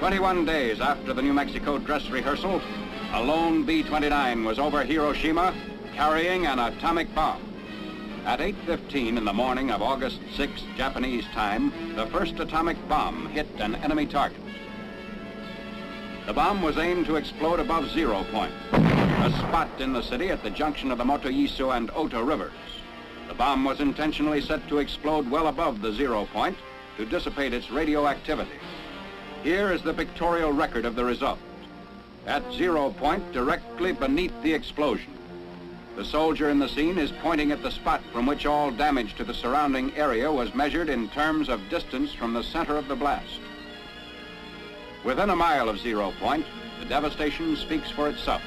21 days after the New Mexico dress rehearsal, a lone B-29 was over Hiroshima carrying an atomic bomb. At 8:15 in the morning of August 6, Japanese time, the first atomic bomb hit an enemy target. The bomb was aimed to explode above 0 point, a spot in the city at the junction of the Motoyisu and Ota rivers. The bomb was intentionally set to explode well above the 0 point to dissipate its radioactivity. Here is the pictorial record of the result. At 0 point, directly beneath the explosion, the soldier in the scene is pointing at the spot from which all damage to the surrounding area was measured in terms of distance from the center of the blast. Within a mile of 0 point, the devastation speaks for itself.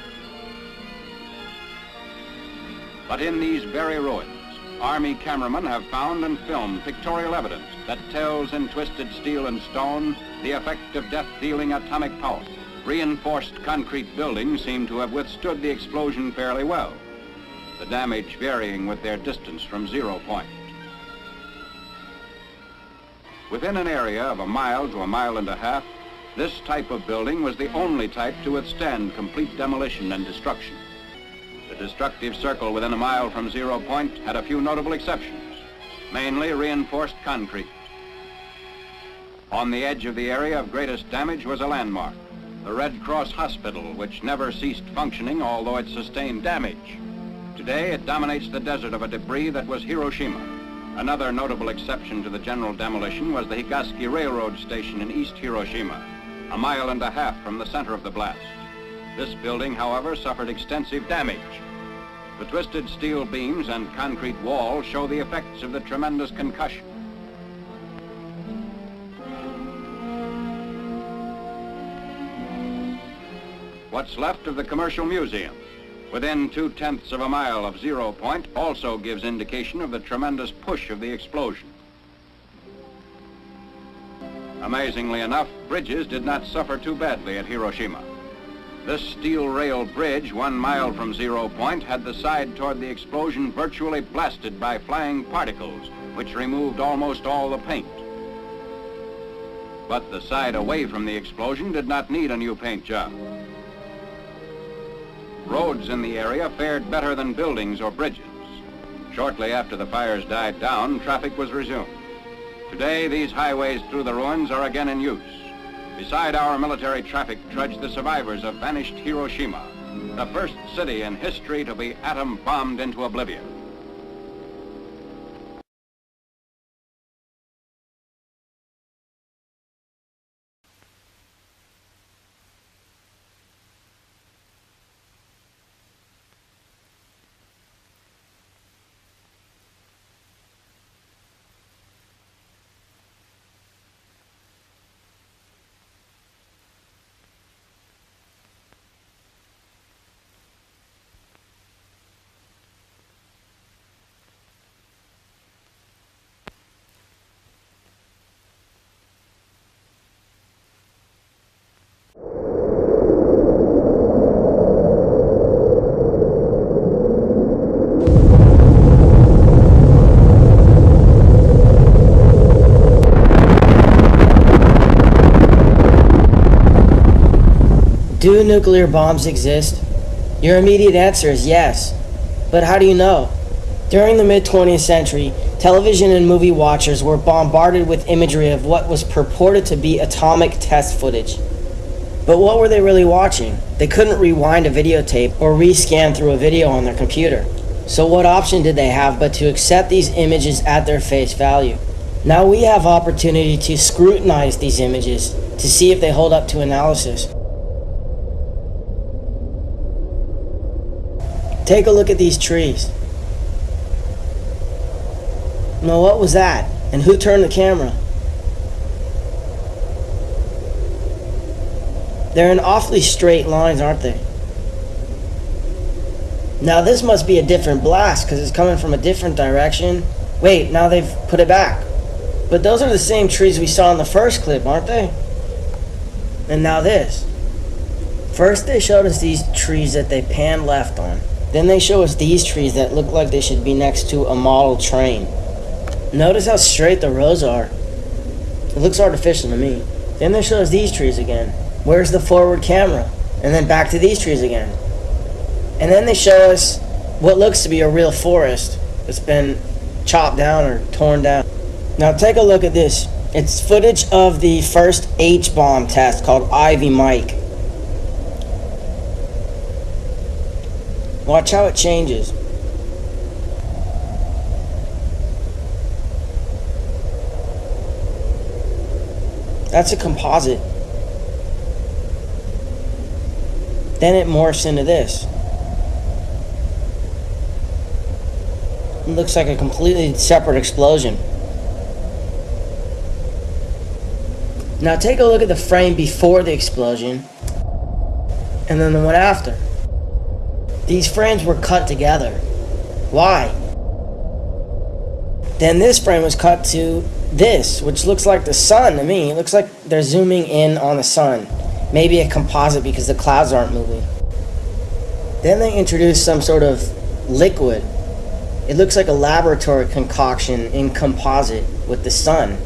But in these very ruins, Army cameramen have found and filmed pictorial evidence that tells in twisted steel and stone the effect of death-dealing atomic power. Reinforced concrete buildings seem to have withstood the explosion fairly well, the damage varying with their distance from 0 point. Within an area of a mile to a mile and a half, this type of building was the only type to withstand complete demolition and destruction. The destructive circle within a mile from 0 point had a few notable exceptions, mainly reinforced concrete. On the edge of the area of greatest damage was a landmark, the Red Cross Hospital, which never ceased functioning although it sustained damage. Today, it dominates the desert of a debris that was Hiroshima. Another notable exception to the general demolition was the Higaski Railroad Station in East Hiroshima, a mile and a half from the center of the blast. This building, however, suffered extensive damage. The twisted steel beams and concrete wall show the effects of the tremendous concussion. What's left of the Commercial Museum, within 2/10 of a mile of 0 point, also gives indication of the tremendous push of the explosion. Amazingly enough, bridges did not suffer too badly at Hiroshima. This steel rail bridge 1 mile from 0 point had the side toward the explosion virtually blasted by flying particles, which removed almost all the paint. But the side away from the explosion did not need a new paint job. Roads in the area fared better than buildings or bridges. Shortly after the fires died down, traffic was resumed. Today, these highways through the ruins are again in use. Beside our military traffic trudge the survivors of vanished Hiroshima, the first city in history to be atom-bombed into oblivion. Do nuclear bombs exist? Your immediate answer is yes. But how do you know? During the mid-20th century, television and movie watchers were bombarded with imagery of what was purported to be atomic test footage. But what were they really watching? They couldn't rewind a videotape or rescan through a video on their computer. So what option did they have but to accept these images at their face value? Now we have opportunity to scrutinize these images to see if they hold up to analysis. Take a look at these trees. Now what was that? And who turned the camera? They're in awfully straight lines, aren't they? Now this must be a different blast because it's coming from a different direction. Wait, now they've put it back. But those are the same trees we saw in the first clip, aren't they? And now this. First they showed us these trees that they panned left on. Then they show us these trees that look like they should be next to a model train. Notice how straight the rows are. It looks artificial to me. Then they show us these trees again. Where's the forward camera? And then back to these trees again. And then they show us what looks to be a real forest that's been chopped down or torn down. Now take a look at this. It's footage of the first H-bomb test called Ivy Mike. Watch how it changes. That's a composite. Then it morphs into this. It looks like a completely separate explosion. Now take a look at the frame before the explosion and then the one after. These frames were cut together. Why? Then this frame was cut to this, which looks like the sun to me. It looks like they're zooming in on the sun. Maybe a composite because the clouds aren't moving. Then they introduced some sort of liquid. It looks like a laboratory concoction in composite with the sun.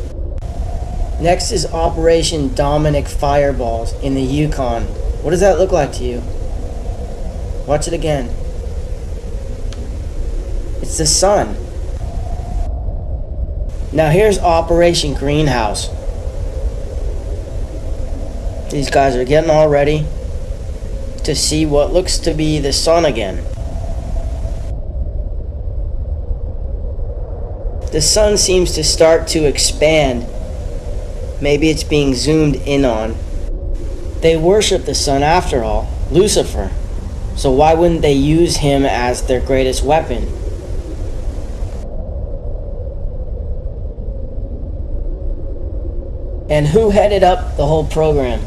Next is Operation Dominic Fireballs in the Yukon. What does that look like to you? Watch it again. It's the sun. Now here's Operation Greenhouse. These guys are getting all ready to see what looks to be the sun again. The sun seems to start to expand. Maybe it's being zoomed in on. They worship the sun after all, Lucifer. So why wouldn't they use him as their greatest weapon? And who headed up the whole program?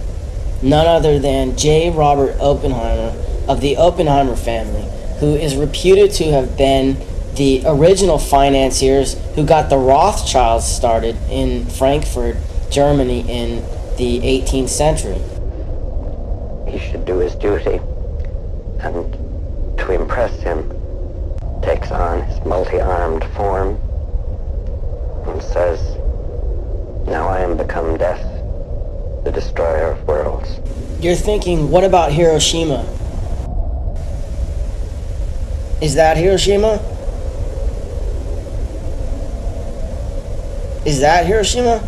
None other than J. Robert Oppenheimer of the Oppenheimer family, who is reputed to have been the original financiers who got the Rothschilds started in Frankfurt, Germany in the 18th century. He should do his duty, and to impress him, takes on his multi-armed form and says, "Now I am become death, the destroyer of worlds." You're thinking, what about Hiroshima? Is that Hiroshima? Is that Hiroshima?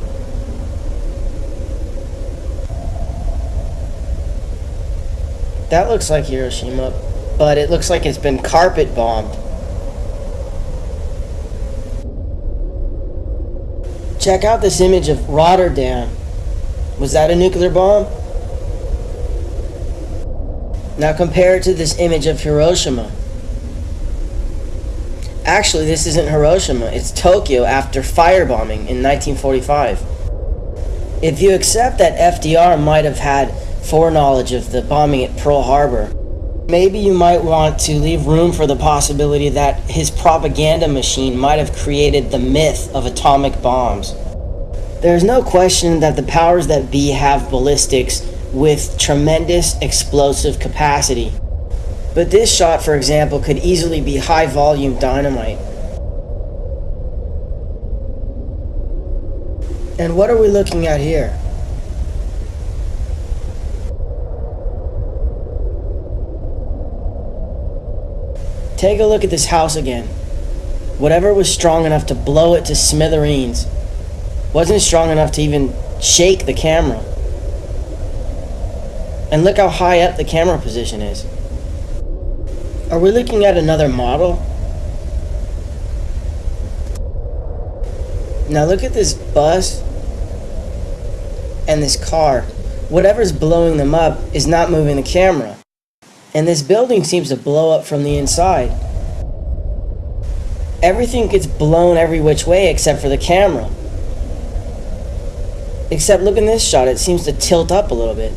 That looks like Hiroshima, but it looks like it's been carpet bombed. Check out this image of Rotterdam. Was that a nuclear bomb? Now compare it to this image of Hiroshima. Actually, this isn't Hiroshima, it's Tokyo after firebombing in 1945. If you accept that FDR might have had foreknowledge of the bombing at Pearl Harbor, maybe you might want to leave room for the possibility that his propaganda machine might have created the myth of atomic bombs. There's no question that the powers that be have ballistics with tremendous explosive capacity. But this shot, for example, could easily be high-volume dynamite. And what are we looking at here? Take a look at this house again. Whatever was strong enough to blow it to smithereens wasn't strong enough to even shake the camera. And look how high up the camera position is. Are we looking at another model? Now look at this bus and this car. Whatever's blowing them up is not moving the camera. And this building seems to blow up from the inside. Everything gets blown every which way except for the camera. Except look in this shot, it seems to tilt up a little bit.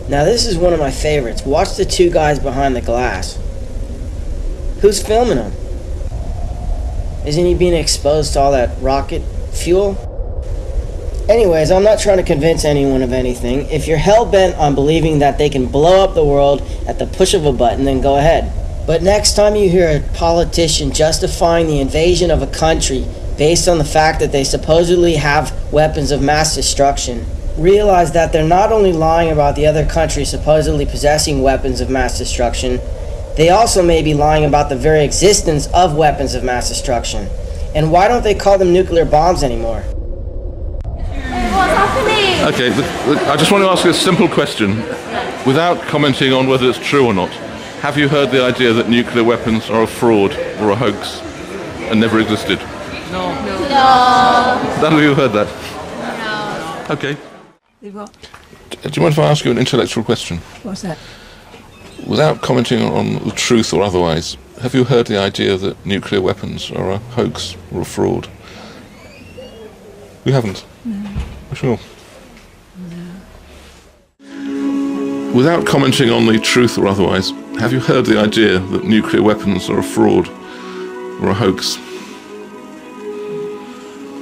Now this is one of my favorites. Watch the two guys behind the glass. Who's filming them? Isn't he being exposed to all that rocket fuel? Anyways, I'm not trying to convince anyone of anything. If you're hell-bent on believing that they can blow up the world at the push of a button, then go ahead. But next time you hear a politician justifying the invasion of a country based on the fact that they supposedly have weapons of mass destruction, realize that they're not only lying about the other country supposedly possessing weapons of mass destruction, they also may be lying about the very existence of weapons of mass destruction. And why don't they call them nuclear bombs anymore? What's happening? Okay, I just want to ask you a simple question, without commenting on whether it's true or not. Have you heard the idea that nuclear weapons are a fraud or a hoax and never existed? No. None of you heard that? No. Okay. What? Do you mind if I ask you an intellectual question? What's that? Without commenting on the truth or otherwise, have you heard the idea that nuclear weapons are a hoax or a fraud? You haven't? No. Sure. Without commenting on the truth or otherwise, have you heard the idea that nuclear weapons are a fraud or a hoax?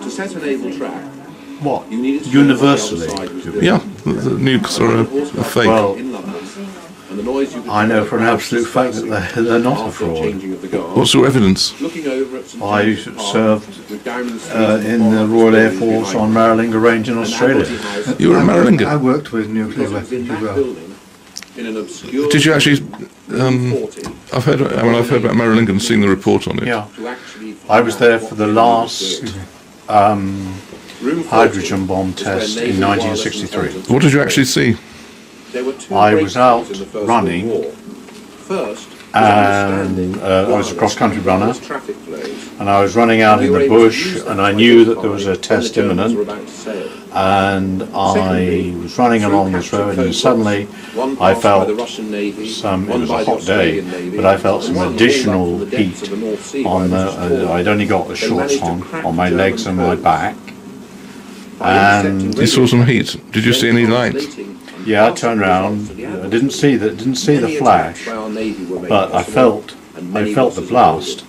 To set a naval trap, What? you needed to Universally? Yeah, the nukes are a fake. Well, in London, and the noise you could I know hear for an absolute fact that they're not a after fraud. changing of the guard, What's your evidence? looking over at St. I James's Park served with Downing Street in the Royal Air Force on Marlinga Range in Australia. You were a I Marlinga. worked with nuclear in weapons that as well. building, in an obscure Did you actually? 40, I've heard about Marlinga and seen the report on it. Yeah, to actually I was there for the last Room 40 hydrogen bomb is where test naval in wireless 1963. intelligence What did you actually see? There were two I was breakthroughs out in the First running, World War. First, and I was a cross-country runner, wireless traffic flows. and I was running out in the bush, and I knew that there was a test imminent, and I was running along this road, and suddenly I felt some, it was a hot day, but I felt some additional heat on the, I'd only got the shorts on my legs and my back, and You saw some heat. Did you see any light? yeah, I turned around, I didn't see the flash, but I felt the blast,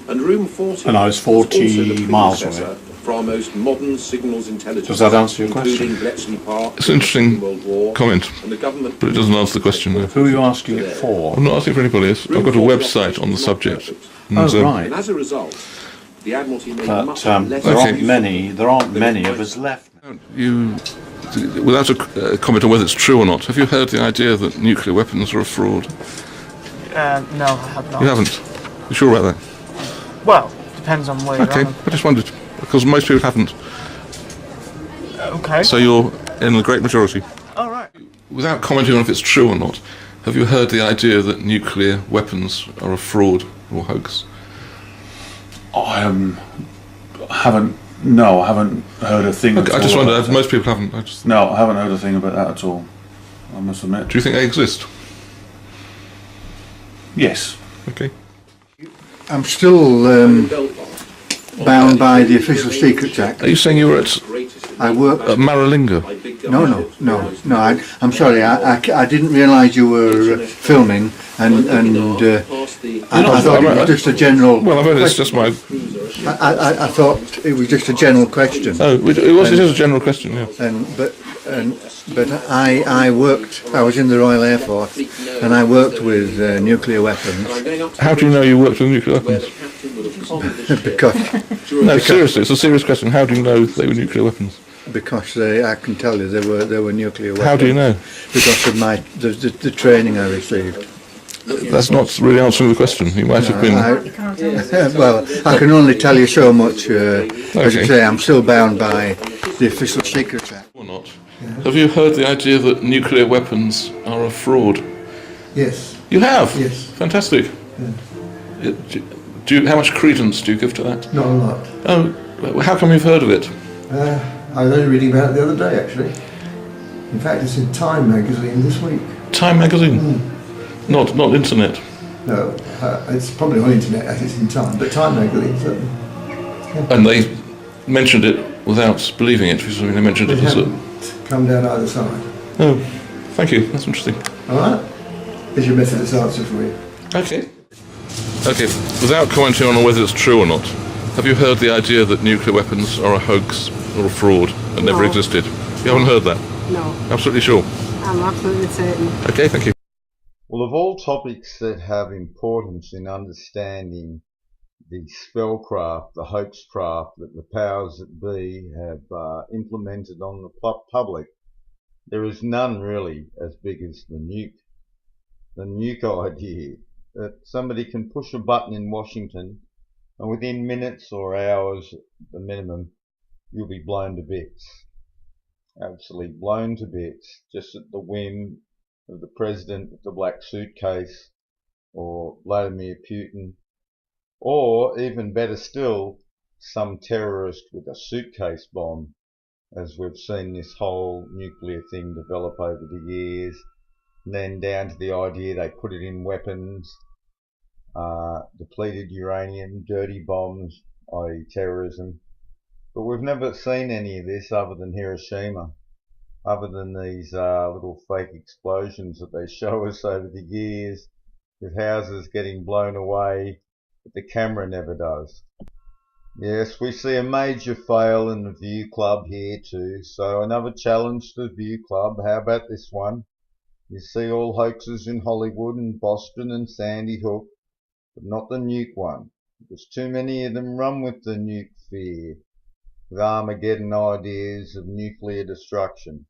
And room 40 and I was 40 miles away. for our most modern signals intelligence. Does that answer your question? including Bletchley Park, It's an interesting World War, comment, and the government but it doesn't answer the question. No. Who are you asking it for? I'm not asking for anybody else. I've got a website on the subject. And, Oh, right. And as a result, the Admiralty made But much there less Okay. aren't many of us left. You, without a comment on whether it's true or not, have you heard the idea that nuclear weapons are a fraud? No, I have not. You haven't. You sure about that? Well, depends on where Okay, you're on. I just wondered because most people haven't. Okay. So you're in the great majority. All right. Without commenting on if it's true or not, have you heard the idea that nuclear weapons are a fraud or hoax? I haven't heard a thing. Okay, at I just all wonder. about Most people haven't. I just, that. No, I haven't heard a thing about that at all. I must admit. do you think they exist? Yes. Okay. I'm still bound by the Official Secrets Act. Are you saying you were at I worked. Maralinga? No. I'm sorry. I didn't realise you were filming, and I thought it was just a general. Well, I've heard it's just my. I thought it was just a general question. Oh, it was. It is a general question. Yeah. But I worked. I was in the Royal Air Force, and I worked with nuclear weapons How do you know you worked with nuclear weapons? because No, seriously, it's a serious question. How do you know they were nuclear weapons? I can tell you there were nuclear weapons. How do you know? Because of the training I received. That's not really answering the question. You might have been. Well, I can only tell you so much. As Okay. you say, I'm still bound by the Official Secrets Act. Or not. Have you heard the idea that nuclear weapons are a fraud? Yes. You have? Yes. Fantastic. How much credence do you give to that? Not a lot. Oh, how come you've heard of it? I was only reading about it the other day, actually. In fact, it's in Time magazine this week. Time magazine? Not internet. No, it's probably on internet as it's in Time, but Time magazine certainly. And they mentioned it without believing it, because they mentioned it They as a... haven't come down either side. Oh, thank you. That's interesting. All right? Here's your Methodist answer for you. Okay. Okay, without commenting on whether it's true or not, have you heard the idea that nuclear weapons are a hoax or a fraud and never No. existed? You haven't heard that? No, Absolutely sure? I'm absolutely certain. Okay, thank you. Well, of all topics that have importance in understanding the spellcraft, the hoaxcraft that the powers that be have implemented on the public, there is none really as big as the nuke. The nuke idea that somebody can push a button in Washington and within minutes or hours at the minimum, you'll be blown to bits. Absolutely blown to bits, just at the whim of the president with the black suitcase, or Vladimir Putin, or even better still, some terrorist with a suitcase bomb, as we've seen this whole nuclear thing develop over the years, and then down to the idea they put it in weapons, depleted uranium, dirty bombs, i.e. terrorism. But we've never seen any of this other than Hiroshima, other than these little fake explosions that they show us over the years, with houses getting blown away, but the camera never does. Yes, we see a major fail in the View Club here too, so another challenge to the View Club. How about this one? You see all hoaxes in Hollywood and Boston and Sandy Hook, but not the nuke one, because too many of them run with the nuke fear, with Armageddon ideas of nuclear destruction.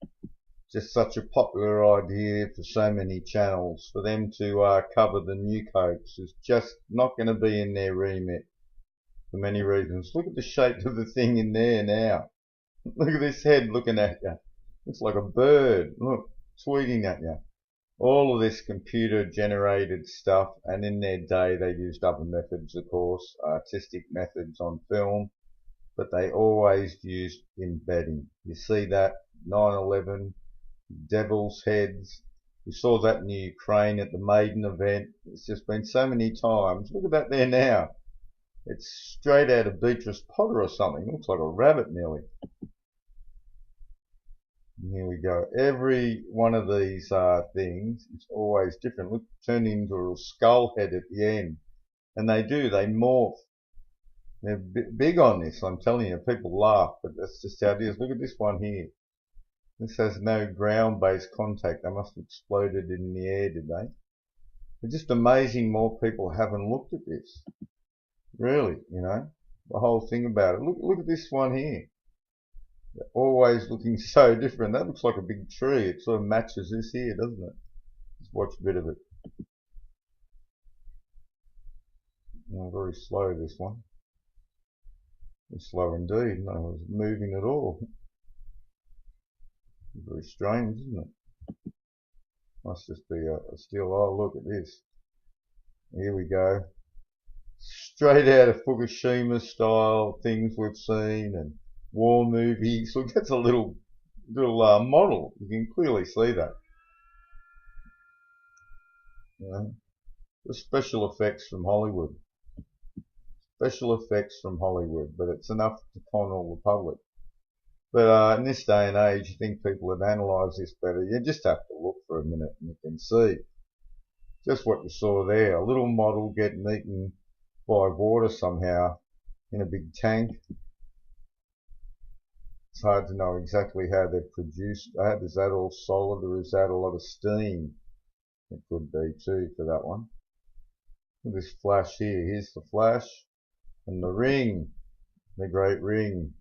Just such a popular idea for so many channels. For them to cover the nuke hoax is just not going to be in their remit for many reasons. Look at the shape of the thing in there now. Look at this head looking at you. Looks like a bird. Look, tweeting at you. All of this computer generated stuff, and in their day they used other methods, of course, artistic methods on film, but they always used embedding. You see that 9/11, devil's heads. We saw that in the Ukraine at the Maiden event. It's just been so many times. Look at that there now. It's straight out of Beatrice Potter or something. Looks like a rabbit nearly. And here we go. Every one of these things is always different. Look, turned into a skull head at the end. And they morph. They're big on this, I'm telling you. People laugh, but that's just how it is. Look at this one here. This has no ground-based contact. They must have exploded in the air, did they? It's just amazing more people haven't looked at this. Really, you know, the whole thing about it. Look at this one here. They're always looking so different. That looks like a big tree. It sort of matches this here, doesn't it? Just watch a bit of it. Oh, very slow, this one. It's slow indeed. No, it was moving at all. Very strange, isn't it? Must just be a still. Oh, look at this. Here we go. Straight out of Fukushima style things we've seen and war movies. Look, that's a little model. You can clearly see that. You know, the special effects from Hollywood. Special effects from Hollywood, but it's enough to con all the public. But in this day and age, you think people have analysed this better. You just have to look for a minute and you can see just what you saw there. A little model getting eaten by water somehow in a big tank. It's hard to know exactly how they've produced that. Is that all solid or is that a lot of steam? It could be too for that one. Look at this flash here. Here's the flash and the ring, the great ring.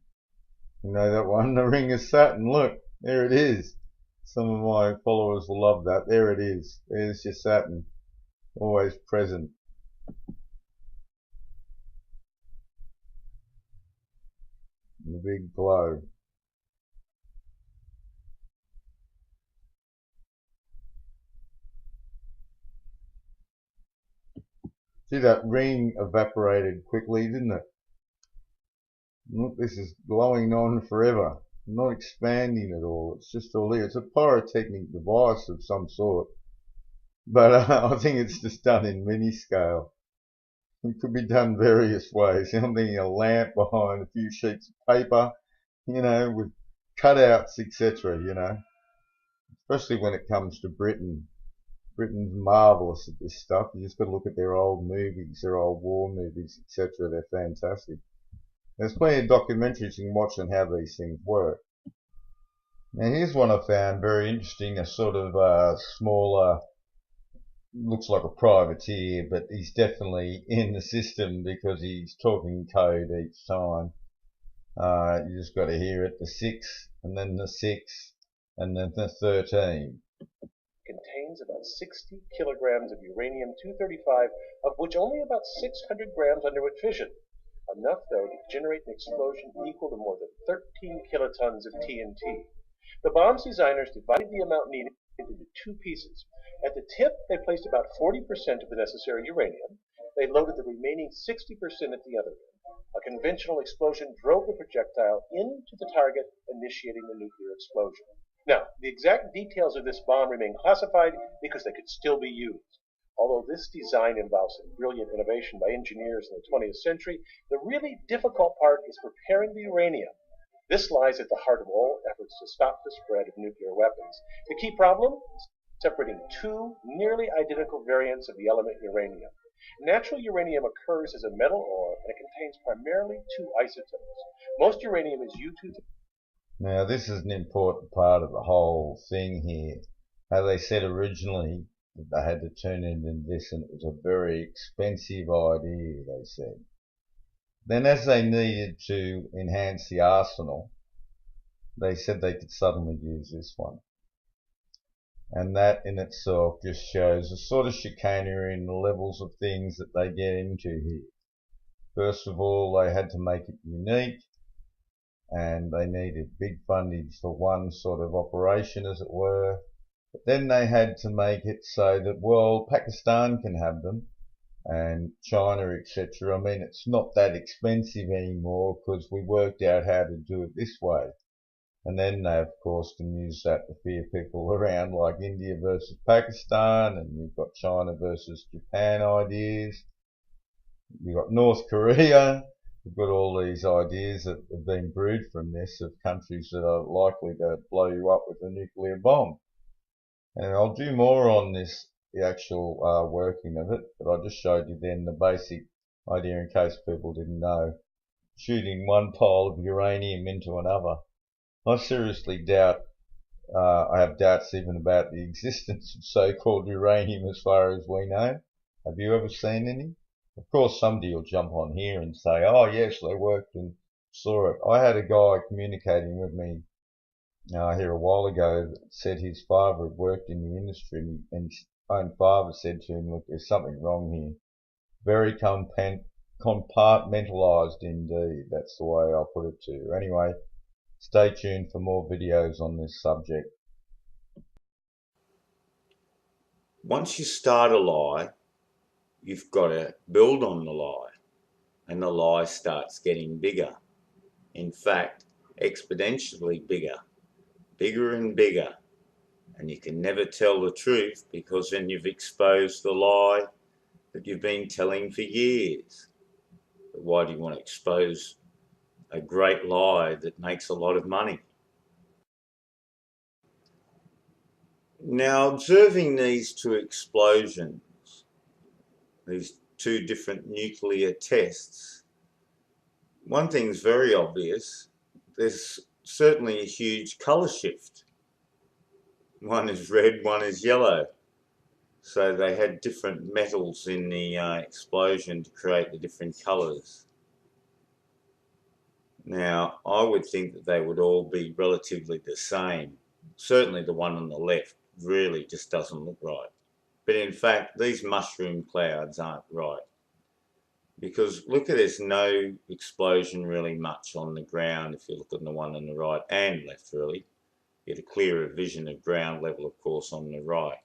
You know that one, the Ring of Saturn. Look, there it is. Some of my followers will love that. There it is. There's your Saturn, always present. The big glow. See, that ring evaporated quickly, didn't it? Look, this is glowing on forever, not expanding at all. It's just all there. It's a pyrotechnic device of some sort, but I think it's just done in mini scale. It could be done various ways. I'm thinking a lamp behind a few sheets of paper, you know, with cutouts, etc., you know. Especially when it comes to Britain. Britain's marvellous at this stuff. You just got to look at their old movies, their old war movies, etc. They're fantastic. There's plenty of documentaries you can watch on how these things work. Now here's one I found very interesting, a sort of smaller looks like a privateer, but he's definitely in the system because he's talking code each time. You just got to hear it, the 6, and then the 6, and then the 13. Contains about 60 kilograms of uranium-235, of which only about 600 grams underwent fission. Enough, though, to generate an explosion equal to more than 13 kilotons of TNT. The bomb's designers divided the amount needed into 2 pieces. At the tip, they placed about 40% of the necessary uranium. They loaded the remaining 60% at the other end. A conventional explosion drove the projectile into the target, initiating the nuclear explosion. Now, the exact details of this bomb remain classified because they could still be used. Although this design involves some brilliant innovation by engineers in the 20th century, the really difficult part is preparing the uranium. This lies at the heart of all efforts to stop the spread of nuclear weapons. The key problem? Separating 2 nearly identical variants of the element uranium. Natural uranium occurs as a metal ore, and it contains primarily 2 isotopes. Most uranium is U-235. Now, this is an important part of the whole thing here. How they said originally that they had to turn it into this, and it was a very expensive idea, they said. Then as they needed to enhance the arsenal, they said they could suddenly use this one. And that in itself just shows the sort of chicanery and the levels of things that they get into here. First of all, they had to make it unique, and they needed big fundage for one sort of operation, as it were. But then they had to make it so that, well, Pakistan can have them, and China, etc. I mean, it's not that expensive anymore because we worked out how to do it this way. And then they, of course, can use that to fear people around, like India versus Pakistan, and you've got China versus Japan ideas. You've got North Korea. You've got all these ideas that have been brewed from this of countries that are likely to blow you up with a nuclear bomb. And I'll do more on this, the actual working of it, but I just showed you then the basic idea in case people didn't know. Shooting one pile of uranium into another. I seriously doubt, I have doubts even about the existence of so-called uranium as far as we know. Have you ever seen any? Of course somebody will jump on here and say, oh yes, they worked and saw it. I had a guy communicating with me here a while ago that said his father had worked in the industry, and his own father said to him, look, there's something wrong here. Very compartmentalized indeed, that's the way I'll put it to you. Anyway, stay tuned for more videos on this subject. Once you start a lie, you've got to build on the lie, and the lie starts getting bigger. In fact, exponentially bigger, bigger and bigger. And you can never tell the truth because then you've exposed the lie that you've been telling for years. But why do you want to expose a great lie that makes a lot of money? Now, observing these 2 explosions, these 2 different nuclear tests, one thing's very obvious. There's certainly a huge colour shift. One is red, one is yellow. So they had different metals in the explosion to create the different colours. Now, I would think that they would all be relatively the same. Certainly the one on the left really just doesn't look right. But in fact, these mushroom clouds aren't right. Because look at, there's no explosion really much on the ground if you look at the one on the right and left really. You get a clearer vision of ground level, of course, on the right.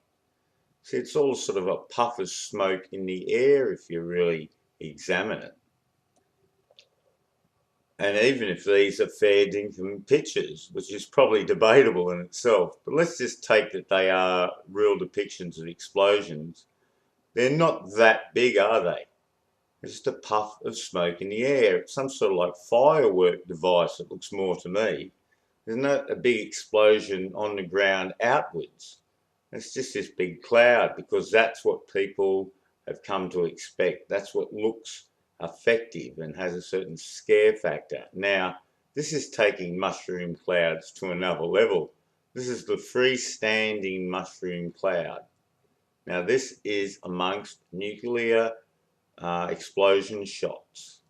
See, it's all sort of a puff of smoke in the air if you really examine it. And even if these are fair dinkum pictures, which is probably debatable in itself, but let's just take that they are real depictions of explosions, they're not that big, are they? It's just a puff of smoke in the air. It's some sort of like firework device, it looks more to me. There's not a big explosion on the ground outwards. It's just this big cloud because that's what people have come to expect. That's what looks effective and has a certain scare factor. Now, this is taking mushroom clouds to another level. This is the freestanding mushroom cloud. Now this is amongst nuclear explosion shots.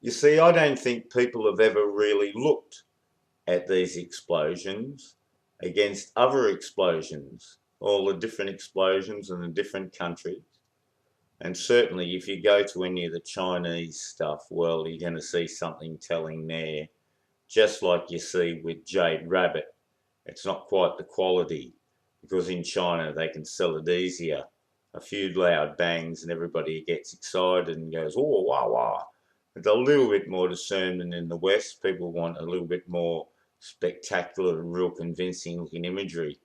You see, I don't think people have ever really looked at these explosions against other explosions, all the different explosions in the different countries. And certainly if you go to any of the Chinese stuff, well, you're going to see something telling there, just like you see with Jade Rabbit. It's not quite the quality, because in China they can sell it easier. A few loud bangs and everybody gets excited and goes, oh, wow, wow. It's a little bit more discernment in the West. People want a little bit more spectacular and real convincing looking imagery.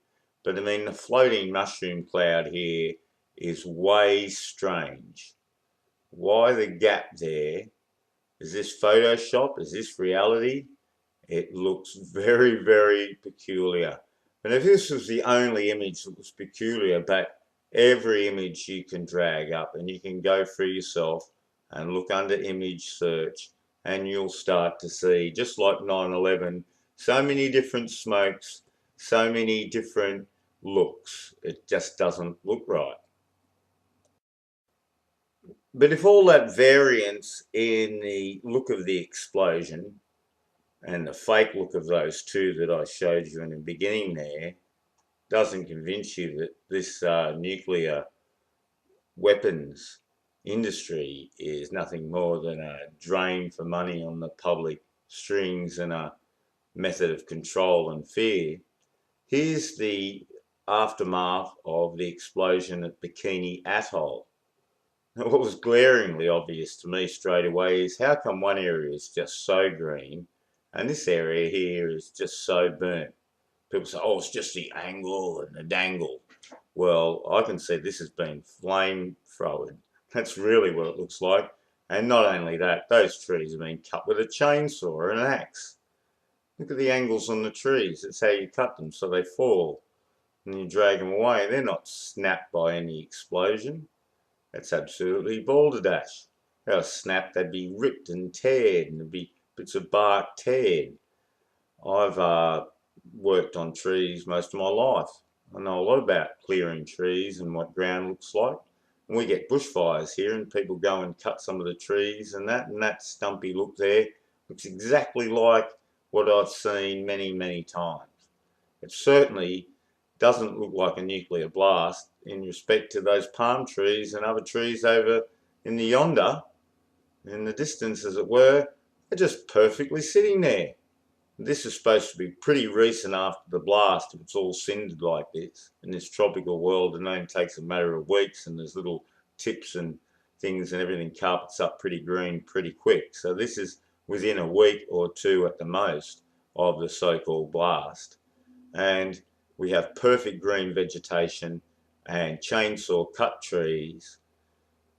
But I mean, the floating mushroom cloud here is way strange. Why the gap there? Is this Photoshop? Is this reality? It looks very, very peculiar. And if this was the only image that was peculiar, but every image you can drag up and you can go through yourself and look under image search and you'll start to see, just like 9/11, so many different smokes, so many different looks. It just doesn't look right. But if all that variance in the look of the explosion and the fake look of those two that I showed you in the beginning there doesn't convince you that this nuclear weapons industry is nothing more than a drain for money on the public strings and a method of control and fear, here's the aftermath of the explosion at Bikini Atoll. Now, what was glaringly obvious to me straight away is how come one area is just so green and this area here is just so burnt? People say, oh, it's just the angle and the dangle. Well, I can see this has been flame-thrown. That's really what it looks like. And not only that, those trees have been cut with a chainsaw or an axe. Look at the angles on the trees. It's how you cut them so they fall. And you drag them away. They're not snapped by any explosion. That's absolutely balderdash. If they were snapped, they'd be ripped and teared and there'd be bits of bark teared. I've worked on trees most of my life. I know a lot about clearing trees and what ground looks like. And we get bushfires here and people go and cut some of the trees and that stumpy look there looks exactly like what I've seen many, many times. It certainly doesn't look like a nuclear blast in respect to those palm trees and other trees over in the yonder, in the distance as it were. They're just perfectly sitting there. This is supposed to be pretty recent after the blast if it's all cindered like this. In this tropical world, it only takes a matter of weeks and there's little tips and things and everything carpets up pretty green pretty quick. So this is within a week or two at the most of the so-called blast. And we have perfect green vegetation and chainsaw cut trees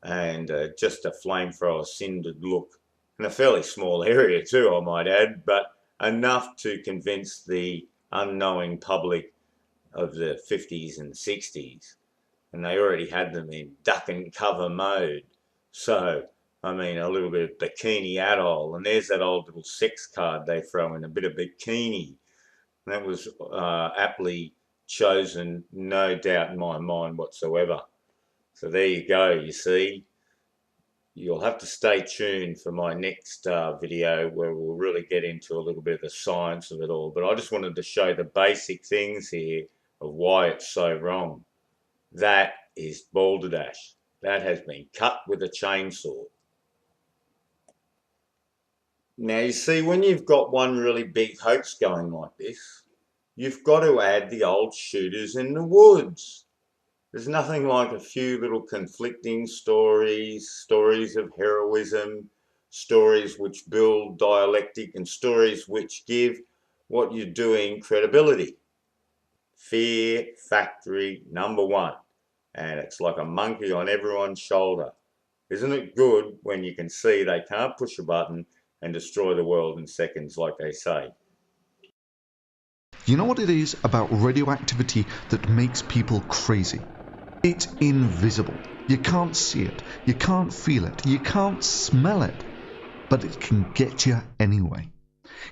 and just a flamethrower cindered look. In a fairly small area too, I might add, but enough to convince the unknowing public of the 50s and 60s. And they already had them in duck and cover mode. So, I mean, a little bit of Bikini Atoll, and there's that old little sex card they throw in, a bit of bikini. And that was aptly chosen, no doubt in my mind whatsoever. So there you go, you see. You'll have to stay tuned for my next video where we'll really get into a little bit of the science of it all. But I just wanted to show the basic things here of why it's so wrong. That is balderdash. That has been cut with a chainsaw. Now you see, when you've got one really big hoax going like this, you've got to add the old shooters in the woods. There's nothing like a few little conflicting stories, stories of heroism, stories which build dialectic and stories which give what you're doing credibility. Fear factory #1. And it's like a monkey on everyone's shoulder. Isn't it good when you can see they can't push a button and destroy the world in seconds like they say? You know what it is about radioactivity that makes people crazy? It's invisible. You can't see it, you can't feel it, you can't smell it, but it can get you anyway.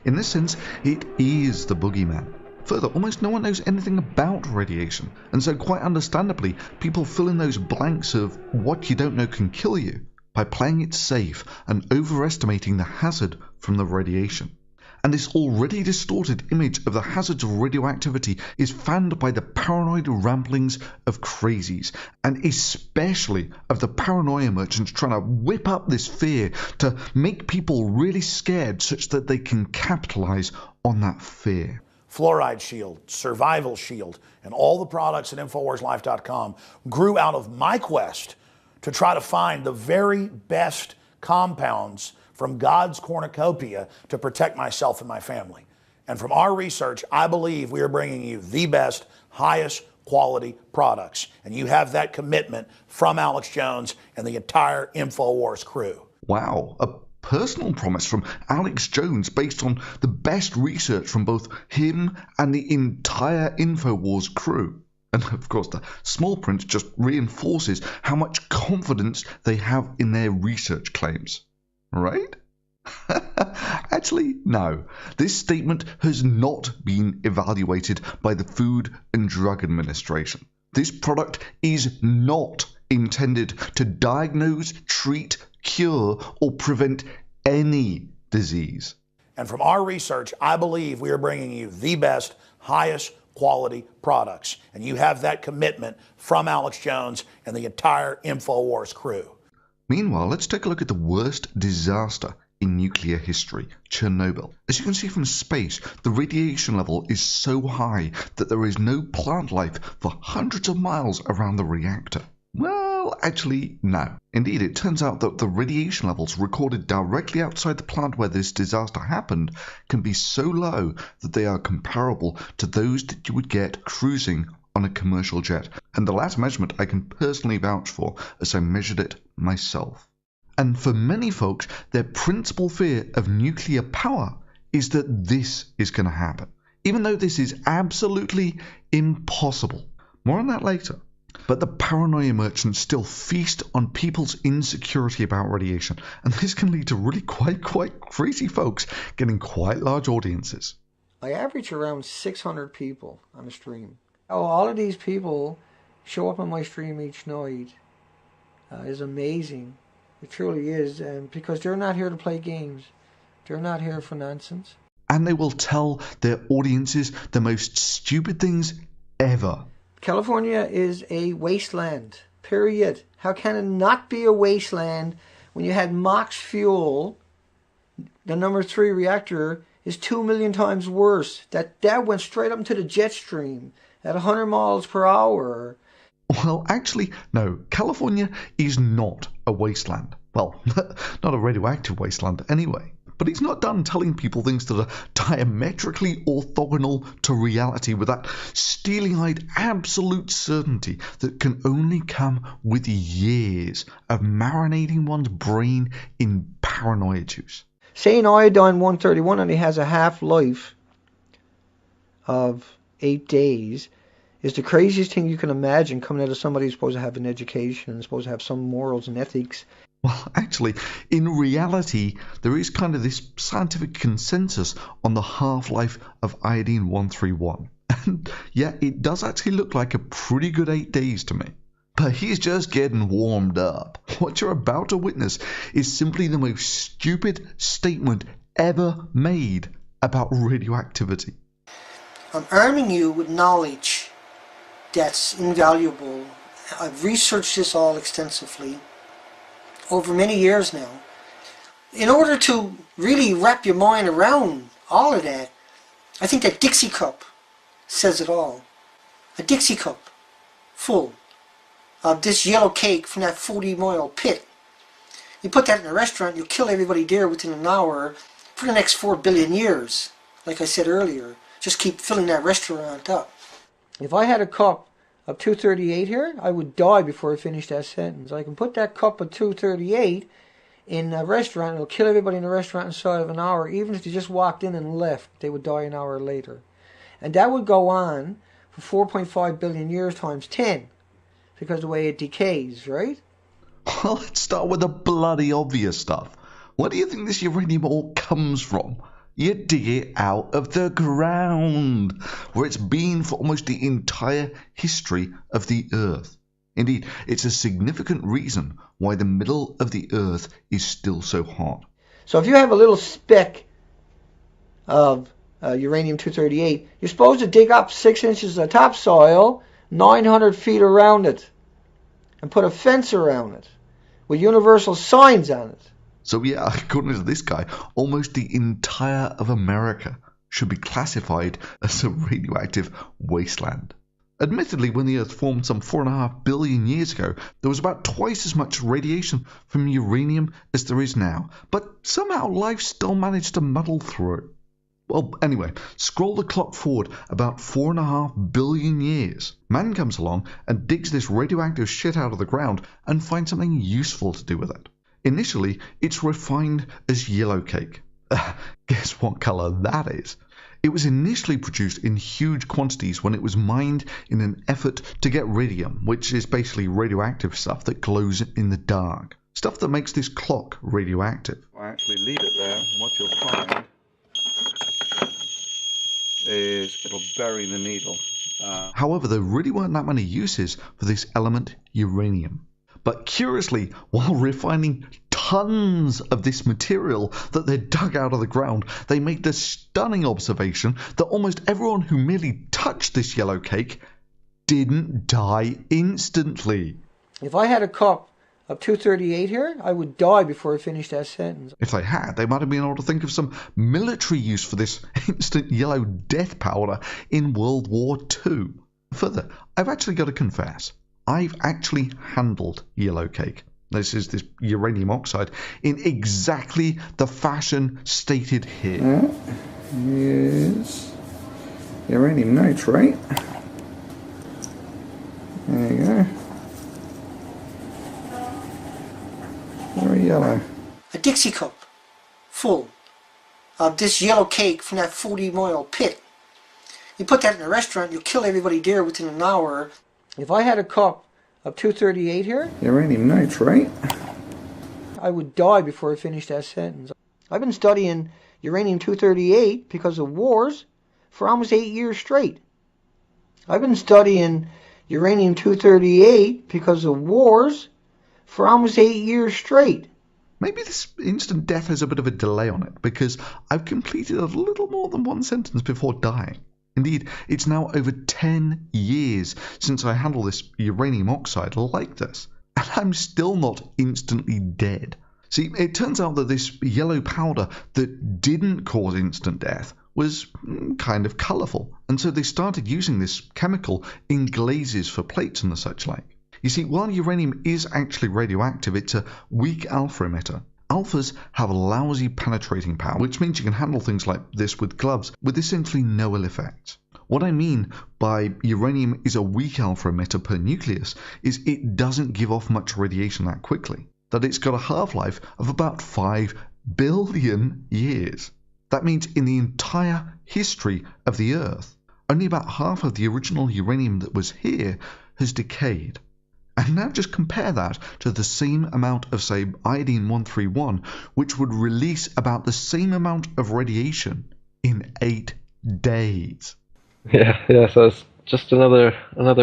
In this sense, it is the boogeyman. Further, almost no one knows anything about radiation, and so quite understandably, people fill in those blanks of what you don't know can kill you by playing it safe and overestimating the hazard from the radiation. And this already distorted image of the hazards of radioactivity is fanned by the paranoid ramblings of crazies, and especially of the paranoia merchants trying to whip up this fear to make people really scared such that they can capitalize on that fear. Fluoride Shield, Survival Shield, and all the products at InfoWarsLife.com grew out of my quest to try to find the very best compounds from God's cornucopia to protect myself and my family. And from our research, I believe we are bringing you the best, highest quality products. And you have that commitment from Alex Jones and the entire InfoWars crew. Wow, a personal promise from Alex Jones based on the best research from both him and the entire InfoWars crew. And of course, the small print just reinforces how much confidence they have in their research claims. Right? Actually, no. This statement has not been evaluated by the Food and Drug Administration. This product is not intended to diagnose, treat, cure, or prevent any disease. And from our research, I believe we are bringing you the best, highest quality products. And you have that commitment from Alex Jones and the entire InfoWars crew. Meanwhile, let's take a look at the worst disaster in nuclear history, Chernobyl. As you can see from space, the radiation level is so high that there is no plant life for hundreds of miles around the reactor. Well, actually, no. Indeed, it turns out that the radiation levels recorded directly outside the plant where this disaster happened can be so low that they are comparable to those that you would get cruising on a commercial jet, and the last measurement I can personally vouch for as I measured it myself. And for many folks, their principal fear of nuclear power is that this is going to happen, even though this is absolutely impossible. More on that later. But the paranoia merchants still feast on people's insecurity about radiation, and this can lead to really quite crazy folks getting quite large audiences. I average around 600 people on a stream. Oh, all of these people show up on my stream each night is amazing. It truly is, because they're not here to play games. They're not here for nonsense. And they will tell their audiences the most stupid things ever. California is a wasteland, period. How can it not be a wasteland when you had MOX fuel? The number 3 reactor is 2 million times worse. That went straight up into the jet stream at 100 miles per hour. Well, actually, no. California is not a wasteland. Well, not a radioactive wasteland anyway. But he's not done telling people things that are diametrically orthogonal to reality with that steely-eyed absolute certainty that can only come with years of marinating one's brain in paranoia juice. Saying iodine-131 only has a half-life of 8 days is the craziest thing you can imagine coming out of somebody who's supposed to have an education and supposed to have some morals and ethics. Well, actually, in reality, there is kind of this scientific consensus on the half-life of iodine-131. And yeah, it does actually look like a pretty good 8 days to me. But he's just getting warmed up. What you're about to witness is simply the most stupid statement ever made about radioactivity. I'm arming you with knowledge that's invaluable. I've researched this all extensively over many years now. In order to really wrap your mind around all of that, I think that Dixie cup says it all. A Dixie cup full of this yellow cake from that 40-mile pit. You put that in a restaurant, you'll kill everybody there within an hour for the next 4 billion years. Like I said earlier, just keep filling that restaurant up. If I had a cup of 238 here, I would die before I finished that sentence. I can put that cup of 238 in a restaurant, it'll kill everybody in the restaurant inside of an hour. Even if they just walked in and left, they would die an hour later. And that would go on for 4.5 billion years times 10, because of the way it decays, right? Well, let's start with the bloody obvious stuff. Where do you think this uranium all comes from? You dig it out of the ground, where it's been for almost the entire history of the Earth. Indeed, it's a significant reason why the middle of the Earth is still so hot. So if you have a little speck of uranium-238, you're supposed to dig up 6 inches of topsoil, 900 feet around it, and put a fence around it with universal signs on it. So yeah, according to this guy, almost the entire of America should be classified as a radioactive wasteland. Admittedly, when the Earth formed some 4.5 billion years ago, there was about twice as much radiation from uranium as there is now, but somehow life still managed to muddle through. Well, anyway, scroll the clock forward about 4.5 billion years. Man comes along and digs this radioactive shit out of the ground and finds something useful to do with it. Initially, it's refined as yellow cake. Guess what colour that is? It was initially produced in huge quantities when it was mined in an effort to get radium, which is basically radioactive stuff that glows in the dark. Stuff that makes this clock radioactive. I actually leave it there, and what you'll find is it'll bury the needle. However, there really weren't that many uses for this element uranium. But curiously, while refining tons of this material that they dug out of the ground, they made the stunning observation that almost everyone who merely touched this yellow cake didn't die instantly. If I had a cup of 238 here, I would die before I finished that sentence. If they had, they might have been able to think of some military use for this instant yellow death powder in World War II. Further, I've actually got to confess, I've actually handled yellow cake. This is this uranium oxide in exactly the fashion stated here. That is uranium nitrate. There you go. Very yellow. A Dixie cup full of this yellow cake from that 40-mile pit. You put that in a restaurant, you'll kill everybody there within an hour. If I had a cup of 238 here, Uranium nitrate. I would die before I finished that sentence. I've been studying uranium-238 because of wars for almost 8 years straight. I've been studying uranium-238 because of wars for almost 8 years straight. Maybe this instant death has a bit of a delay on it, because I've completed a little more than one sentence before dying. Indeed, it's now over 10 years since I handled this uranium oxide like this, and I'm still not instantly dead. See, it turns out that this yellow powder that didn't cause instant death was kind of colourful, and so they started using this chemical in glazes for plates and the such like. You see, while uranium is actually radioactive, it's a weak alpha emitter. Alphas have a lousy penetrating power, which means you can handle things like this with gloves with essentially no ill effects. What I mean by uranium is a weak alpha emitter per nucleus is it doesn't give off much radiation that quickly, that it's got a half-life of about 5 billion years. That means in the entire history of the Earth, only about half of the original uranium that was here has decayed. And now just compare that to the same amount of, say, iodine-131, which would release about the same amount of radiation in 8 days. Yeah, so it's just another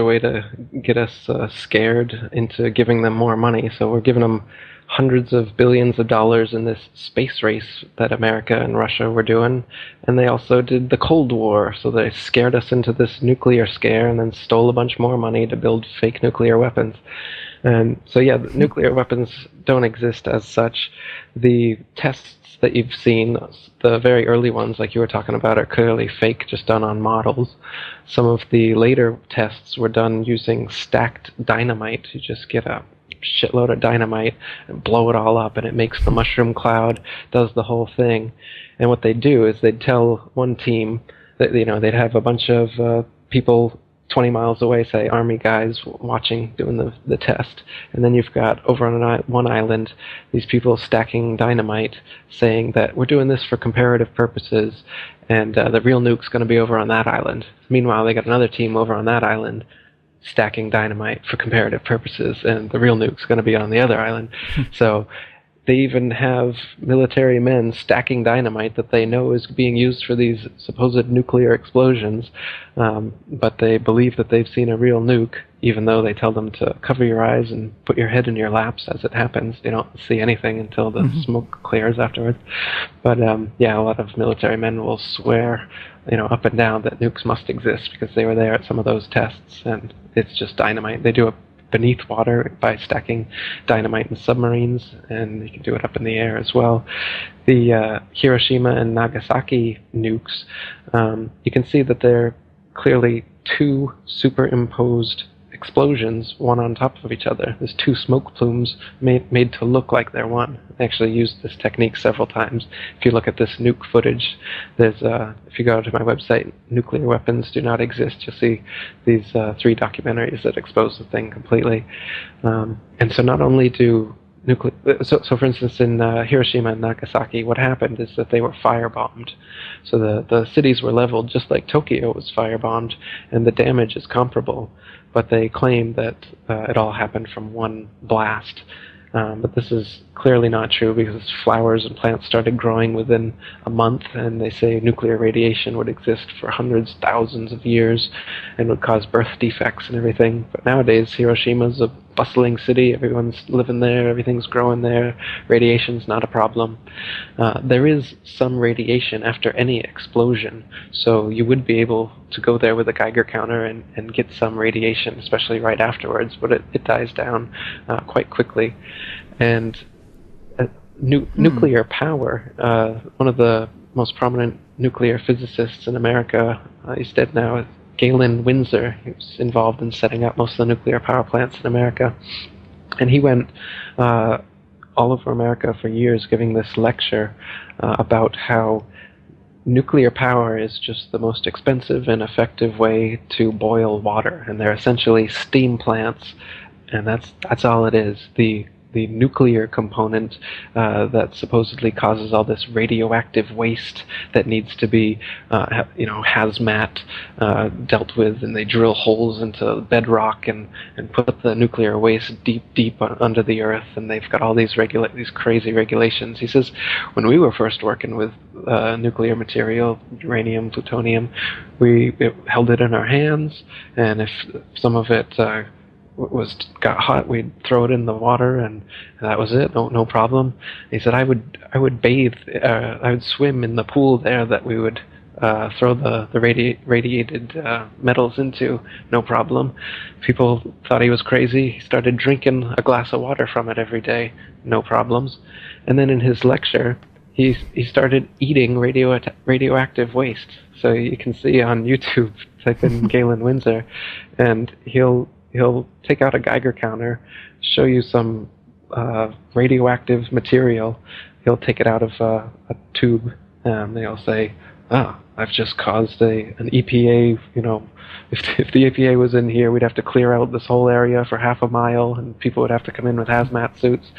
way to get us scared into giving them more money. So we're giving them hundreds of billions of dollars in this space race that America and Russia were doing, and they also did the Cold War, so they scared us into this nuclear scare and then stole a bunch more money to build fake nuclear weapons. And so yeah, nuclear weapons don't exist as such. The tests that you've seen, the very early ones like you were talking about, are clearly fake, just done on models. Some of the later tests were done using stacked dynamite. You just get a shitload of dynamite and blow it all up, and it makes the mushroom cloud, does the whole thing. And what they'd do is they'd tell one team that, you know, they'd have a bunch of people 20 miles away, say army guys watching, doing the test, and then you've got over on one island these people stacking dynamite, saying that we're doing this for comparative purposes, and the real nuke's going to be over on that island. Meanwhile, they got another team over on that island stacking dynamite for comparative purposes, and the real nuke's going to be on the other island. So they even have military men stacking dynamite that they know is being used for these supposed nuclear explosions, but they believe that they've seen a real nuke, even though they tell them to cover your eyes and put your head in your laps as it happens. They don't see anything until the smoke clears afterwards. But yeah, a lot of military men will swear, up and down that nukes must exist because they were there at some of those tests, and it's just dynamite. They do it beneath water by stacking dynamite in submarines, and you can do it up in the air as well. The Hiroshima and Nagasaki nukes, you can see that they're clearly two superimposed explosions, one on top of each other. There's two smoke plumes made to look like they're one. I actually used this technique several times. If you look at this nuke footage, there's if you go to my website, Nuclear Weapons Do Not Exist, you'll see these 3 documentaries that expose the thing completely. And so not only do so for instance, in Hiroshima and Nagasaki, what happened is that they were firebombed. So the cities were leveled just like Tokyo was firebombed, and the damage is comparable. But they claim that it all happened from one blast. But this is clearly not true, because flowers and plants started growing within a month, and they say nuclear radiation would exist for hundreds, thousands of years and would cause birth defects and everything. But nowadays, Hiroshima's a bustling city. Everyone's living there. Everything's growing there. Radiation's not a problem. There is some radiation after any explosion, so you would be able to go there with a Geiger counter and get some radiation, especially right afterwards, but it dies down quite quickly. And nuclear power, one of the most prominent nuclear physicists in America, he's dead now, Galen Winsor. He was involved in setting up most of the nuclear power plants in America. And he went all over America for years giving this lecture about how nuclear power is just the most expensive and effective way to boil water. And they're essentially steam plants, and that's all it is. The nuclear component that supposedly causes all this radioactive waste that needs to be, hazmat dealt with, and they drill holes into bedrock and put the nuclear waste deep under the earth, and they've got all these crazy regulations. He says, when we were first working with nuclear material, uranium, plutonium, we held it in our hands, and if some of it got hot, we'd throw it in the water, and that was it. No problem. He said, I would bathe, I would swim in the pool there that we would throw the radiated metals into, no problem. People thought he was crazy. He started drinking a glass of water from it every day, no problems. And then in his lecture, he started eating radioactive waste. So you can see on YouTube, type in Galen Winsor, and he'll take out a Geiger counter, show you some radioactive material. He'll take it out of a tube, and they'll say, I've just caused an EPA, if the EPA was in here, we'd have to clear out this whole area for half a mile, and people would have to come in with hazmat suits,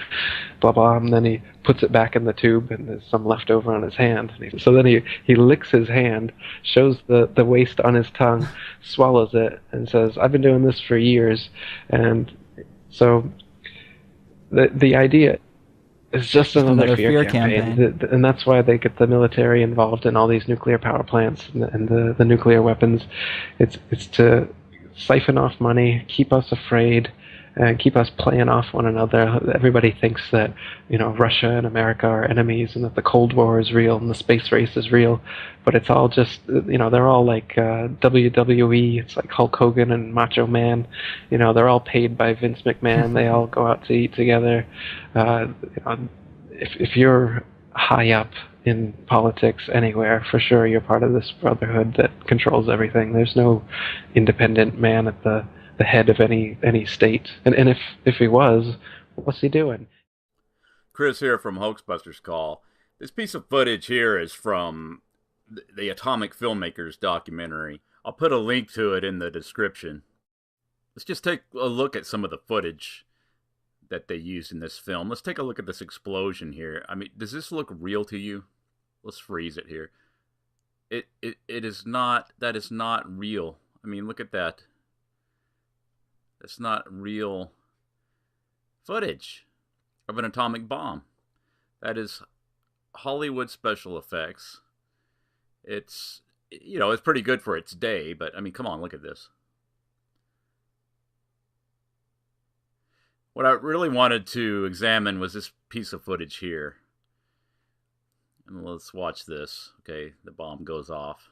blah, blah. And then he puts it back in the tube, and there's some left over on his hand. So then he licks his hand, shows the waste on his tongue, swallows it, and says, I've been doing this for years. And so the idea is just another fear campaign. And that's why they get the military involved in all these nuclear power plants and the nuclear weapons. It's to siphon off money, keep us afraid, and keep us playing off one another. Everybody thinks that, Russia and America are enemies, and that the Cold War is real and the space race is real. But it's all just, they're all like WWE. It's like Hulk Hogan and Macho Man. They're all paid by Vince McMahon. They all go out to eat together. If you're high up in politics anywhere, for sure you're part of this brotherhood that controls everything. There's no independent man at the head of any state. And if he was, what's he doing? Chris here from Hoaxbusters Call. This piece of footage here is from the Atomic Filmmakers documentary. I'll put a link to it in the description. Let's just take a look at some of the footage that they used in this film. Let's take a look at this explosion here. I mean, does this look real to you? Let's freeze it here. It is not, that is not real. I mean, look at that. That's not real footage of an atomic bomb. That is Hollywood special effects. It's, you know, it's pretty good for its day, but I mean, come on, look at this. What I really wanted to examine was this piece of footage here. And let's watch this. Okay, the bomb goes off.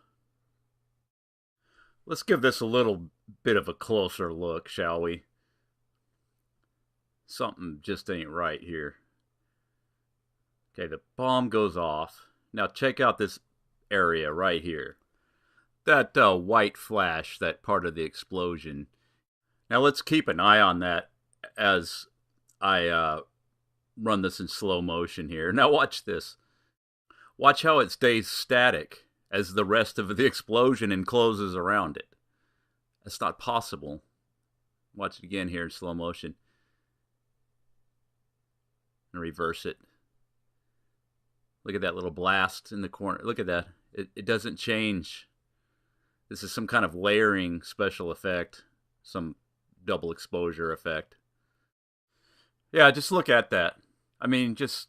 Let's give this a little bit of a closer look, shall we? Something just ain't right here. Okay, the bomb goes off. Now check out this area right here. That white flash, that part of the explosion. Now let's keep an eye on that as I run this in slow motion here. Now watch this. Watch how it stays static as the rest of the explosion encloses around it. That's not possible. Watch it again here in slow motion. And reverse it. Look at that little blast in the corner. Look at that. It doesn't change. This is some kind of layering special effect. Some double exposure effect. Yeah, just look at that. I mean, just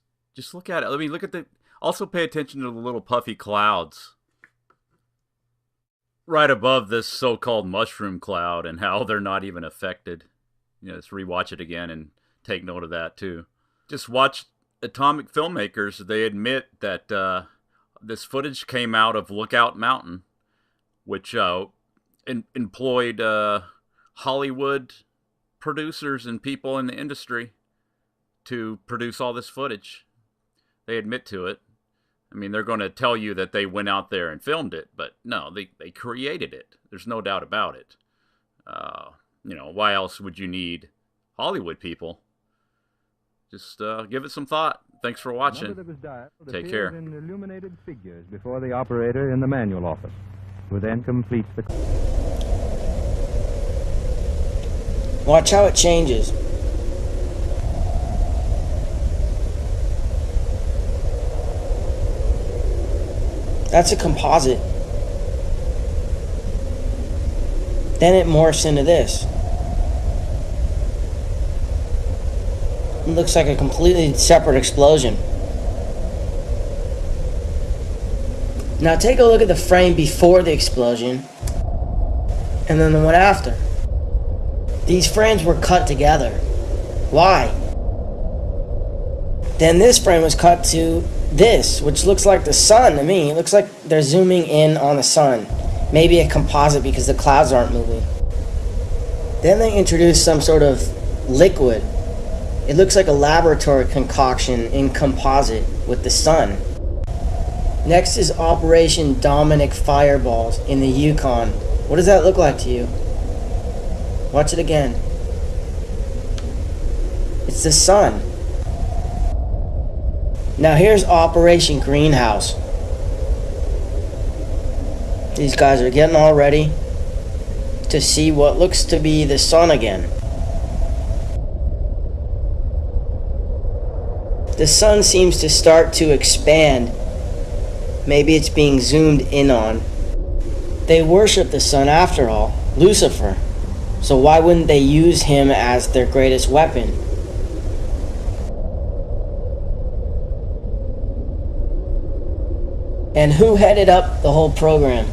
look at it. I mean, look at the... Also pay attention to the little puffy clouds right above this so-called mushroom cloud and how they're not even affected. You know, let's rewatch it again and take note of that too. Just watch Atomic filmmakers. They admit that this footage came out of Lookout Mountain, which employed Hollywood producers and people in the industry to produce all this footage. They admit to it. I mean, they're going to tell you that they went out there and filmed it, but no, they created it. There's no doubt about it. You know, why else would you need Hollywood people? Just give it some thought. Thanks for watching. Take care. In illuminated figures before the operator in the manual office, who then completes the... Watch how it changes. That's a composite. Then it morphs into this. It looks like a completely separate explosion. Now take a look at the frame before the explosion and then the one after. These frames were cut together. Why? Then this frame was cut to this, which looks like the sun to me. It looks like they're zooming in on the sun. Maybe a composite because the clouds aren't moving. Then they introduced some sort of liquid. It looks like a laboratory concoction in composite with the sun. Next is Operation Dominic Fireballs in the Yukon. What does that look like to you? Watch it again. It's the sun. Now here's Operation Greenhouse. These guys are getting all ready to see what looks to be the sun again. The sun seems to start to expand. Maybe it's being zoomed in on. They worship the sun after all, Lucifer. So why wouldn't they use him as their greatest weapon? And who headed up the whole program?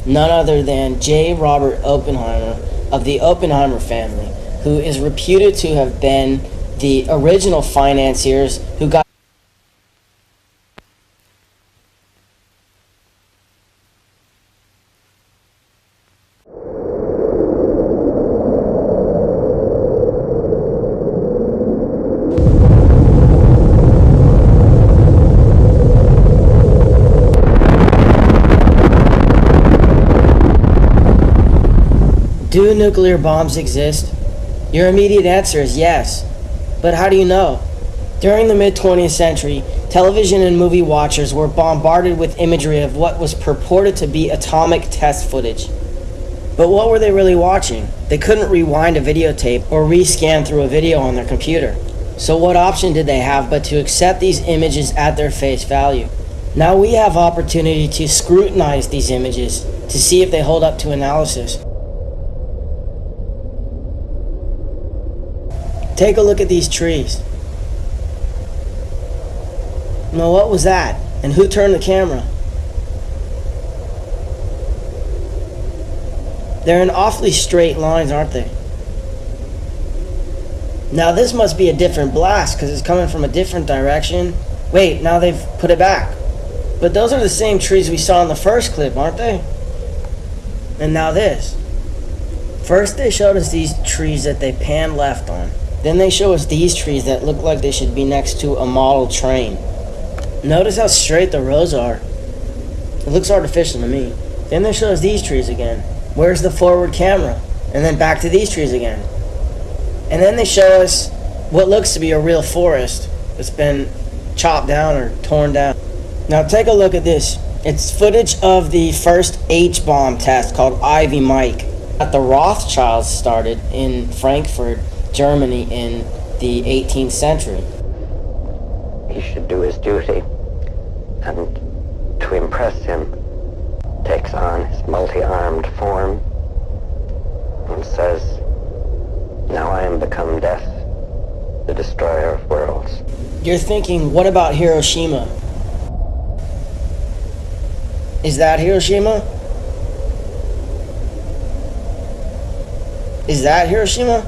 None other than J. Robert Oppenheimer of the Oppenheimer family, who is reputed to have been the original financiers who got Do nuclear bombs exist? Your immediate answer is yes. But how do you know? During the mid-20th century, television and movie watchers were bombarded with imagery of what was purported to be atomic test footage. But what were they really watching? They couldn't rewind a videotape or rescan through a video on their computer. So what option did they have but to accept these images at their face value? Now we have opportunity to scrutinize these images to see if they hold up to analysis. Take a look at these trees. Well, what was that? And who turned the camera? They're in awfully straight lines, aren't they? Now this must be a different blast because it's coming from a different direction. Wait, now they've put it back. But those are the same trees we saw in the first clip, aren't they? And now this. First they showed us these trees that they panned left on. Then they show us these trees that look like they should be next to a model train. Notice how straight the rows are. It looks artificial to me. Then they show us these trees again. Where's the forward camera? And then back to these trees again. And then they show us what looks to be a real forest that's been chopped down or torn down. Now take a look at this. It's footage of the first H-bomb test called Ivy Mike that the Rothschilds started in Frankfurt, Germany in the 18th century. He should do his duty, and to impress him, takes on his multi-armed form and says, "Now I am become death, the destroyer of worlds." You're thinking, what about Hiroshima? Is that Hiroshima? Is that Hiroshima?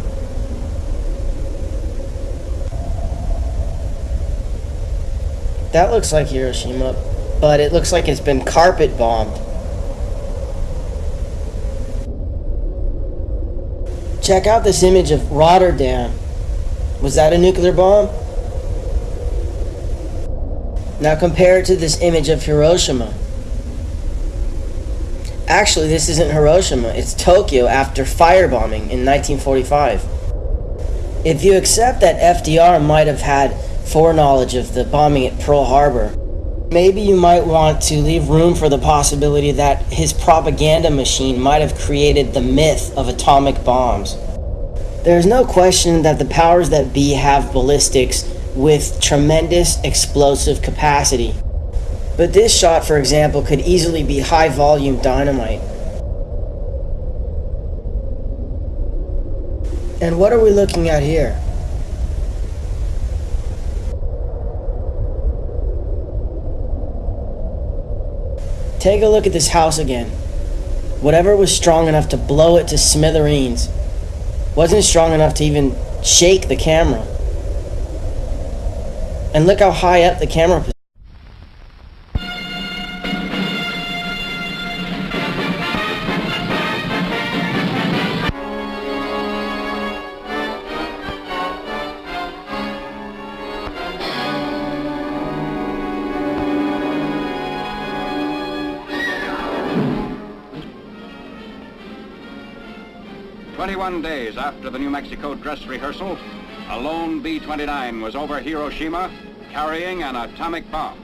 That looks like Hiroshima, but it looks like it's been carpet bombed. Check out this image of Rotterdam. Was that a nuclear bomb? Now compare it to this image of Hiroshima. Actually, this isn't Hiroshima, it's Tokyo after firebombing in 1945. If you accept that FDR might have had foreknowledge of the bombing at Pearl Harbor, maybe you might want to leave room for the possibility that his propaganda machine might have created the myth of atomic bombs. There's no question that the powers that be have ballistics with tremendous explosive capacity. But this shot, for example, could easily be high-volume dynamite. And what are we looking at here? Take a look at this house again. Whatever was strong enough to blow it to smithereens wasn't strong enough to even shake the camera. And look how high up the camera position. Days after the New Mexico dress rehearsal, a lone B-29 was over Hiroshima carrying an atomic bomb.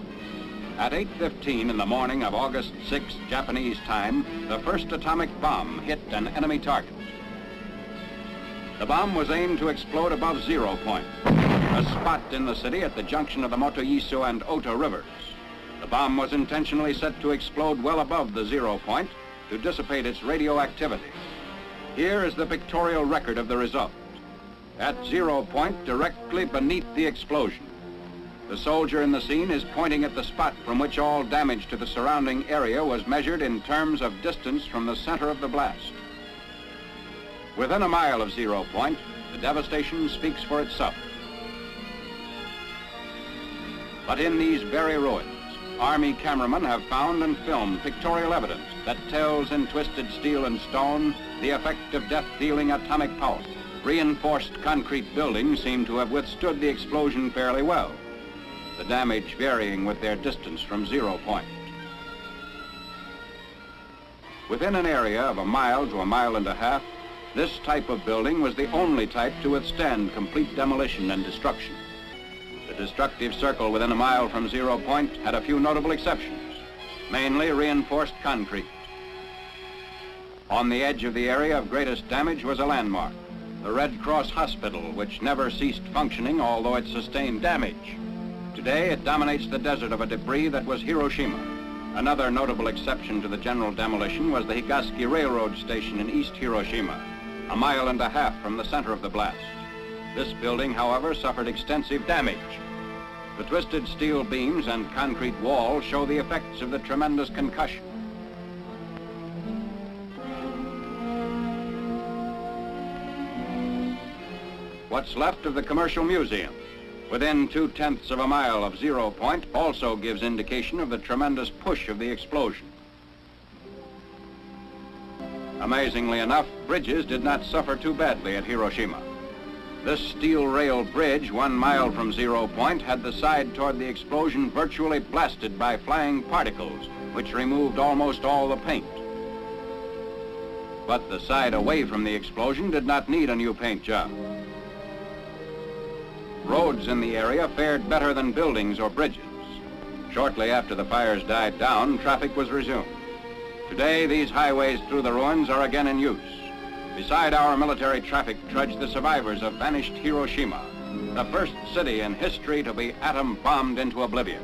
At 8:15 in the morning of August 6, Japanese time, the first atomic bomb hit an enemy target. The bomb was aimed to explode above 0 point, a spot in the city at the junction of the Motoyiso and Ota rivers. The bomb was intentionally set to explode well above the 0 point to dissipate its radioactivity. Here is the pictorial record of the result. At 0 point, directly beneath the explosion, the soldier in the scene is pointing at the spot from which all damage to the surrounding area was measured in terms of distance from the center of the blast. Within a mile of 0 point, the devastation speaks for itself. But in these very ruins, Army cameramen have found and filmed pictorial evidence that tells in twisted steel and stone the effect of death-dealing atomic power. Reinforced concrete buildings seem to have withstood the explosion fairly well, the damage varying with their distance from 0 point. Within an area of a mile to a mile and a half, this type of building was the only type to withstand complete demolition and destruction. The destructive circle within a mile from 0 point had a few notable exceptions, mainly reinforced concrete. On the edge of the area of greatest damage was a landmark, the Red Cross Hospital, which never ceased functioning although it sustained damage. Today it dominates the desert of a debris that was Hiroshima. Another notable exception to the general demolition was the Higaski Railroad Station in East Hiroshima, a mile and a half from the center of the blast. This building, however, suffered extensive damage. The twisted steel beams and concrete wall show the effects of the tremendous concussion. What's left of the Commercial Museum, within 2/10 of a mile of Zero Point, also gives indication of the tremendous push of the explosion. Amazingly enough, bridges did not suffer too badly at Hiroshima. This steel rail bridge 1 mile from Zero Point had the side toward the explosion virtually blasted by flying particles, which removed almost all the paint. But the side away from the explosion did not need a new paint job. Roads in the area fared better than buildings or bridges. Shortly after the fires died down, traffic was resumed. Today, these highways through the ruins are again in use. Beside our military traffic trudge the survivors of vanished Hiroshima, the first city in history to be atom bombed into oblivion.